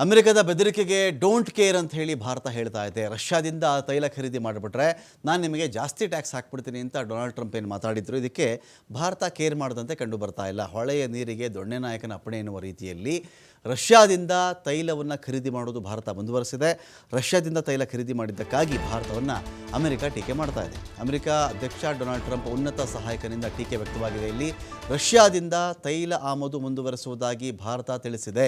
ಅಮೆರಿಕದ ಬೆದರಿಕೆಗೆ don't care ಅಂತ ಹೇಳಿ ಭಾರತ ಹೇಳ್ತಾ ಇದೆ. ರಷ್ಯಾದಿಂದ ತೈಲ ಖರೀದಿ ಮಾಡಿಬಿಟ್ರೆ ನಾನು ನಿಮಗೆ ಜಾಸ್ತಿ ಟ್ಯಾಕ್ಸ್ ಹಾಕ್ಬಿಡ್ತೀನಿ ಅಂತ ಡೊನಾಲ್ಡ್ ಟ್ರಂಪ್ ಏನು ಮಾತಾಡಿದ್ರು. ಇದಕ್ಕೆ ಭಾರತ ಕೇರ್ ಮಾಡದಂತೆ ಕಂಡು ಬರ್ತಾ ಇಲ್ಲ. ಹೊಳೆಯ ನೀರಿಗೆ ದೊಣ್ಣೆ ನಾಯಕನ ಅಪ್ಪಣೆ ಎನ್ನುವ ರೀತಿಯಲ್ಲಿ ರಷ್ಯಾದಿಂದ ತೈಲವನ್ನು ಖರೀದಿ ಮಾಡೋದು ಭಾರತ ಮುಂದುವರೆಸಿದೆ. ರಷ್ಯಾದಿಂದ ತೈಲ ಖರೀದಿ ಮಾಡಿದ್ದಕ್ಕಾಗಿ ಭಾರತವನ್ನು ಅಮೆರಿಕ ಟೀಕೆ ಮಾಡ್ತಾ ಇದೆ. ಅಮೆರಿಕ ಅಧ್ಯಕ್ಷ ಡೊನಾಲ್ಡ್ ಟ್ರಂಪ್ ಉನ್ನತ ಸಹಾಯಕನಿಂದ ಟೀಕೆ ವ್ಯಕ್ತವಾಗಿದೆ. ಇಲ್ಲಿ ರಷ್ಯಾದಿಂದ ತೈಲ ಆಮದು ಮುಂದುವರೆಸುವುದಾಗಿ ಭಾರತ ತಿಳಿಸಿದೆ.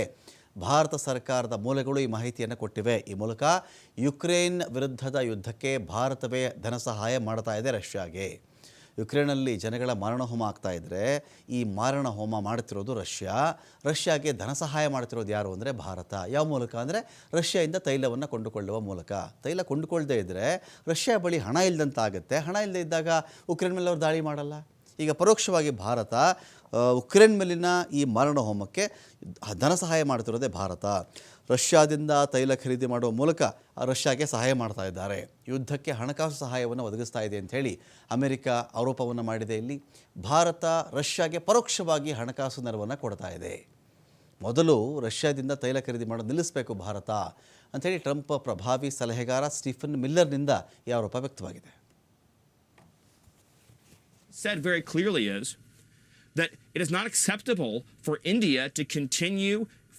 ಭಾರತ ಸರ್ಕಾರದ ಮೂಲಗಳು ಈ ಮಾಹಿತಿಯನ್ನು ಕೊಟ್ಟಿವೆ. ಈ ಮೂಲಕ ಯುಕ್ರೇನ್ ವಿರುದ್ಧದ ಯುದ್ಧಕ್ಕೆ ಭಾರತವೇ ಧನ ಸಹಾಯ ಮಾಡ್ತಾ ಇದೆ ರಷ್ಯಾಗೆ. ಯುಕ್ರೇನಲ್ಲಿ ಜನಗಳ ಮಾರಣಹೋಮ ಆಗ್ತಾ ಇದ್ದರೆ ಈ ಮಾರಣಹೋಮ ಮಾಡ್ತಿರೋದು ರಷ್ಯಾಗೆ ಧನ ಸಹಾಯ ಮಾಡ್ತಿರೋದು ಯಾರು ಅಂದರೆ ಭಾರತ. ಯಾವ ಮೂಲಕ ಅಂದರೆ ರಷ್ಯಾದಿಂದ ತೈಲವನ್ನು ಕೊಂಡುಕೊಳ್ಳುವ ಮೂಲಕ. ತೈಲ ಕೊಂಡುಕೊಳ್ಳದೇ ಇದ್ದರೆ ರಷ್ಯಾ ಬಳಿ ಹಣ ಇಲ್ಲದಂತಾಗುತ್ತೆ. ಹಣ ಇಲ್ಲದೇ ಇದ್ದಾಗ ಉಕ್ರೇನ್ ಮೇಲೆ ಅವರು ದಾಳಿ ಮಾಡಲ್ಲ. ಈಗ ಪರೋಕ್ಷವಾಗಿ ಭಾರತ ಉಕ್ರೇನ್ ಮೇಲಿನ ಈ ಮಾರಣಹೋಮಕ್ಕೆ ಧನ ಸಹಾಯ ಮಾಡ್ತಿರೋದೇ ಭಾರತ. ರಷ್ಯಾದಿಂದ ತೈಲ ಖರೀದಿ ಮಾಡುವ ಮೂಲಕ ರಷ್ಯಾಗೆ ಸಹಾಯ ಮಾಡ್ತಾ ಇದ್ದಾರೆ. ಯುದ್ಧಕ್ಕೆ ಹಣಕಾಸು ಸಹಾಯವನ್ನು ಒದಗಿಸ್ತಾ ಇದೆ ಅಂಥೇಳಿ ಅಮೆರಿಕ ಆರೋಪವನ್ನು ಮಾಡಿದೆ. ಇಲ್ಲಿ ಭಾರತ ರಷ್ಯಾಗೆ ಪರೋಕ್ಷವಾಗಿ ಹಣಕಾಸು ನೆರವನ್ನು ಕೊಡ್ತಾ ಇದೆ. ಮೊದಲು ರಷ್ಯಾದಿಂದ ತೈಲ ಖರೀದಿ ಮಾಡೋದು ನಿಲ್ಲಿಸಬೇಕು ಭಾರತ ಅಂಥೇಳಿ ಟ್ರಂಪ್ ಪ್ರಭಾವಿ ಸಲಹೆಗಾರ ಸ್ಟೀಫನ್ ಮಿಲ್ಲರ್ನಿಂದ ಈ ಆರೋಪ ವ್ಯಕ್ತವಾಗಿದೆ. Said very clearly is that it is not acceptable for India to continue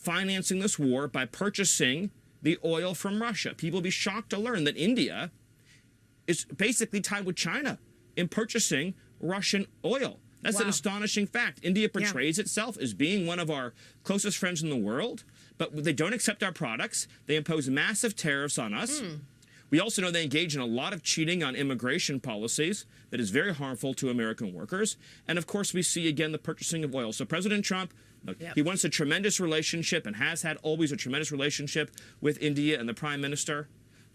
financing this war by purchasing the oil from Russia. People will be shocked to learn that India is basically tied with China in purchasing Russian oil. That's an astonishing fact. India portrays itself as being one of our closest friends in the world, but they don't accept our products. They impose massive tariffs on us. We also know they engage in a lot of cheating on immigration policies that is very harmful to American workers. And of course, we see again the purchasing of oil. So President Trump, look, he wants a tremendous relationship and has had always a tremendous relationship with India and the Prime Minister.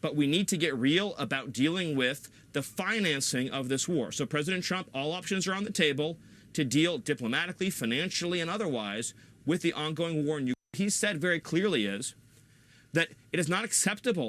But we need to get real about dealing with the financing of this war. So President Trump, all options are on the table to deal diplomatically, financially, and otherwise with the ongoing war in Ukraine. He said very clearly is that it is not acceptable